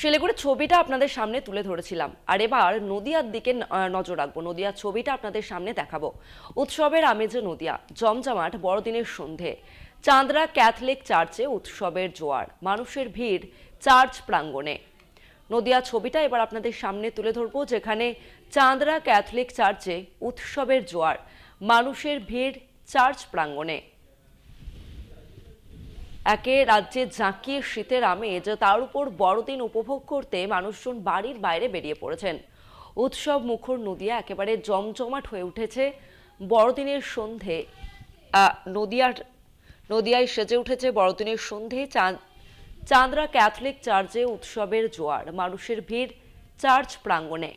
শিলিগুড়ির ছবিটা আপনাদের সামনে তুলে ধরেছিলাম, আর এবার নদিয়ার দিকে নজর রাখবো। নদিয়ার ছবিটা আপনাদের সামনে দেখাবো। উৎসবের আমেজে নদিয়া, জমজমাট বড়দিনের সন্ধে। চাঁদরা ক্যাথলিক চার্চে উৎসবের জোয়ার, মানুষের ভিড় চার্চ প্রাঙ্গণে। নদিয়া ছবিটা এবার আপনাদের সামনে তুলে ধরবো, যেখানে চাঁদরা ক্যাথলিক চার্চে উৎসবের জোয়ার, মানুষের ভিড় চার্চ প্রাঙ্গণে। একে রাজ্যে জাঁকিয়ে শীতের আমেজ, তার উপর বড়দিন উপভোগ করতে মানুষজন বাড়ির বাইরে বেরিয়ে পড়েছেন। উৎসব মুখর নদিয়া একেবারে জমজমাট হয়ে উঠেছে বড়দিনের সন্ধে। নদিয়ায় সেজে উঠেছে বড়দিনের সন্ধে। চাঁদরা ক্যাথলিক চার্চে উৎসবের জোয়ার, মানুষের ভিড় চার্চ প্রাঙ্গণে।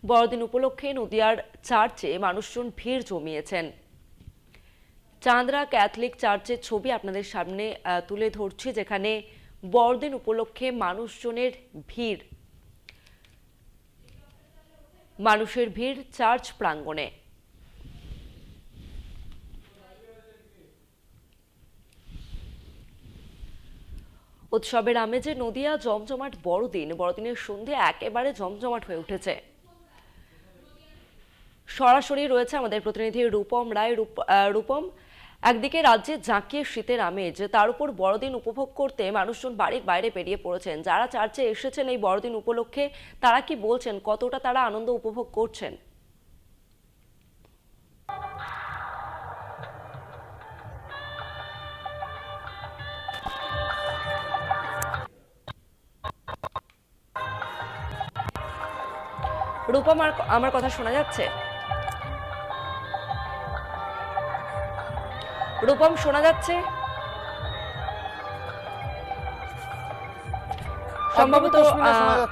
বড়দিন উপলক্ষে নদিয়ার চার্চে মানুষজন ভিড় জমিয়েছেন। চাঁদরা ক্যাথলিক চার্চের ছবি আপনাদের সামনে তুলে ধরছি, যেখানে বড়দিন উপলক্ষে মানুষের ভিড় চার্চ প্রাঙ্গণে। উৎসবের আমেজে নদিয়া, জমজমাট বড়দিনের সন্ধে একেবারে জমজমাট হয়ে উঠেছে। সরাসরি রয়েছে আমাদের প্রতিনিধি রূপম রায়। রূপম, একদিকে রাজ্যে জাঁকিয়ে শীতের আমেজ, তার উপর বড়দিন উপভোগ করতে মানুষজন বাড়ির বাইরে বেরিয়ে পড়েছেন। যারা চার্চে এসেছেন এই বড়দিন উপলক্ষে, তারা কি বলছেন, কতটা তারা আনন্দ উপভোগ করছেন? রূপম, আমার কথা শোনা যাচ্ছে? রূপম, শোনা যাচ্ছে? সম্ভবত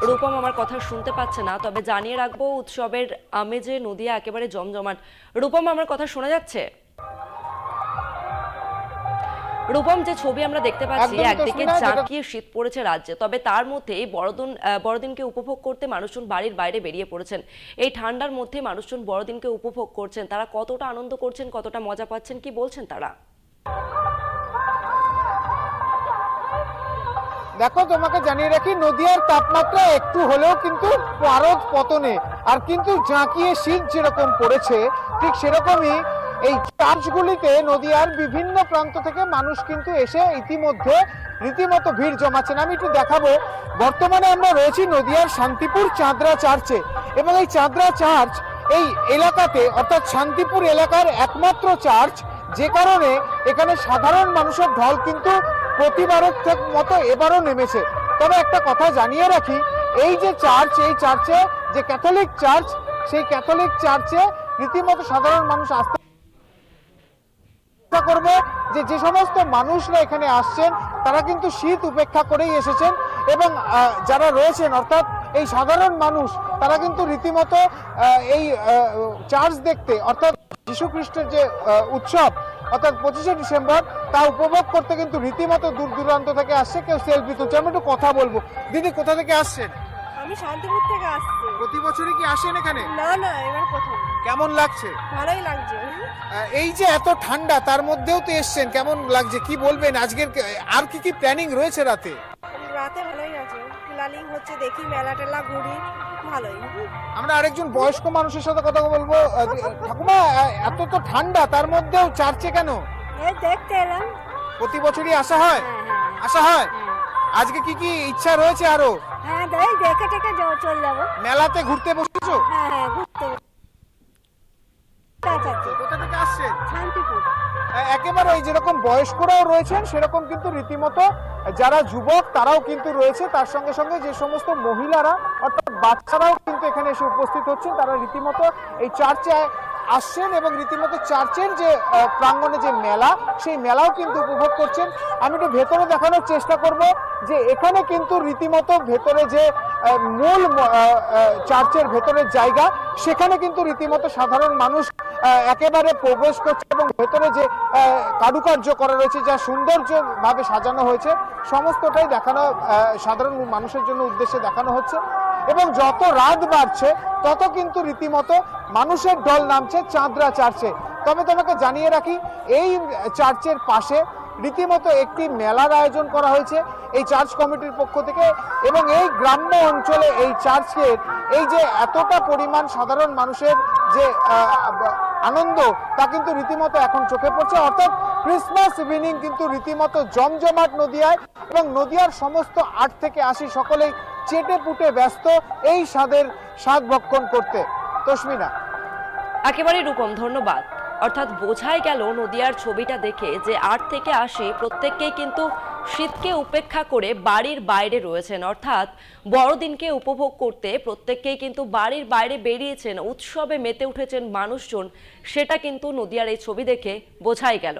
রূপম আমার কথা শুনতে পাচ্ছে না, তবে জানিয়ে রাখবো উৎসবের আমেজে নদিয়া একেবারে জমজমাট। রূপম, আমার কথা শোনা যাচ্ছে? রূপম, যে ছবি আমরা দেখতে পাচ্ছি, একদিকে জাঁকিয়ে শীত পড়েছে রাজ্যে, তবে তার মধ্যে বড়দিনকে উপভোগ করতে মানুষজন বাড়ির বাইরে বেরিয়ে পড়েছেন। এই ঠান্ডার মধ্যে মানুষজন বড়দিনকে উপভোগ করছেন। তারা কতটা আনন্দ করছেন, কতটা মজা পাচ্ছেন, কি বলছেন তারা? দেখো, তোমাকে জানিয়ে রাখি, নদিয়ার তাপমাত্রা একটু হলেও কিন্তু পারদ পতনে, আর কিন্তু জাঁকিয়ে শীত যেরকম পড়েছে ঠিক সেরকমই এই চার্চগুলিতে নদিয়ার বিভিন্ন প্রান্ত থেকে মানুষ কিন্তু এসে ইতিমধ্যে রীতিমতো ভিড় জমাচ্ছেন। আমি একটু দেখাবো, বর্তমানে আমরা রয়েছি নদিয়ার শান্তিপুর চাঁদরা চার্চে, এবং এই চাঁদরা চার্চ এই এলাকাতে অর্থাৎ শান্তিপুর এলাকার একমাত্র চার্চ, যে কারণে এখানে সাধারণ মানুষের ঢল কিন্তু প্রতিবারের মতো এবারও নেমেছে। তবে একটা কথা জানিয়ে রাখি, এই যে চার্চ, এই চার্চে যে ক্যাথলিক চার্চ, সেই ক্যাথলিক চার্চে রীতিমতো সাধারণ মানুষ আসতে করবে যে সমস্ত মানুষরা এখানে আসছেন তারা কিন্তু শীত উপেক্ষা করেই এসেছেন, এবং যারা রয়েছেন অর্থাৎ এই সাধারণ মানুষ, তারা কিন্তু রীতিমতো এই চার্চ দেখতে, অর্থাৎ যীশু খ্রিস্টের যে উৎসব অর্থাৎ 25শে ডিসেম্বর, তা উপভোগ করতে কিন্তু রীতিমতো দূর দূরান্ত থেকে আসছে। কেউ সেলফি তুলছে। আমি একটু কথা বলবো। দিদি, কোথা থেকে আসছেন? আমি শান্তিপুর থেকে আসছি। প্রতি বছরই কি আসেন এখানে? না না, এবার প্রথম। কেমন লাগছে? ভালোই লাগছে। এই যে এত ঠান্ডা, তার মধ্যেও তো এসছেন, কেমন লাগছে কি বলবেন? আজকের আর কি প্ল্যানিং রয়েছে রাতে? রাতে ভালোই আছে, প্ল্যানিং হচ্ছে, দেখি মেলা টেলা ঘুরি, ভালোই। আমরা আরেকজন বয়স্ক মানুষের সাথে কথা বলবো। ঠাকুমা, এত তো ঠান্ডা, তার মধ্যেও চার্চে কেন? এই দেখতে এলাম। প্রতি বছরই আসা হয়? আসা হয়। আজকে কি ইচ্ছা রয়েছে আরো? হ্যাঁ, দেখে টেকে চলে যাবো। মেলাতে ঘুরতে বসেছো? হ্যাঁ, ঘুরতে। কোথা থেকে আসছেন? শান্তিপুর। একেবারে এই যেরকম বয়স্করাও রয়েছেন, সেরকম কিন্তু রীতিমতো যারা যুবক তারাও কিন্তু রয়েছে, তার সঙ্গে সঙ্গে যে সমস্ত মহিলারা অর্থাৎ বাচ্চারাও কিন্তু এখানে এসে উপস্থিত হচ্ছেন। তারা রীতিমতো এই চার্চে আসছেন এবং রীতিমতো চার্চের যে প্রাঙ্গণে যে মেলা, সেই মেলাও কিন্তু উপভোগ করছেন। আমি একটু ভেতরে দেখানোর চেষ্টা করব যে এখানে কিন্তু রীতিমতো ভেতরে যে মূল চার্চের ভেতরের জায়গা, সেখানে কিন্তু রীতিমতো সাধারণ মানুষ একেবারে প্রবেশ করছে, এবং ভেতরে যে কারুকার্য করা রয়েছে, যা সৌন্দর্যভাবে সাজানো হয়েছে, সমস্তটাই দেখানো সাধারণ মানুষের জন্য উদ্দেশ্যে দেখানো হচ্ছে। এবং যত রাত বাড়ছে তত কিন্তু রীতিমতো মানুষের ঢল নামছে চাঁদরা চার্চে। তবে তোমাকে জানিয়ে রাখি, এই চার্চের পাশে রীতিমতো একটি মেলার আয়োজন করা হয়েছে এই চার্চ কমিটির পক্ষ থেকে। এবং এই গ্রাম্য অঞ্চলে এই চার্চের এই যে এতটা পরিমাণ সাধারণ মানুষের যে আনন্দ, তা কিন্তু রীতিমতো এখন চোখে পড়ছে। অর্থাৎ ক্রিসমাস ইভিনিং কিন্তু রীতিমতো জমজমাট নদিয়ায়, এবং নদিয়ার সমস্ত 8 থেকে 80 সকলেই চেটে পুটে ব্যস্ত এই স্বাদ ভক্ষণ করতে। তস্মিনা। একেবারে রূপম, ধন্যবাদ। অর্থাৎ বোঝাই গেল নদিয়ার ছবিটা দেখে যে 8 থেকে 80 প্রত্যেককেই কিন্তু শীতকে উপেক্ষা করে বাড়ির বাইরে রয়েছেন, অর্থাৎ বড়দিনকে উপভোগ করতে প্রত্যেককেই কিন্তু বাড়ির বাইরে বেরিয়েছেন, উৎসবে মেতে উঠেছেন মানুষজন। সেটা কিন্তু নদিয়ার এই ছবি দেখে বোঝাই গেল।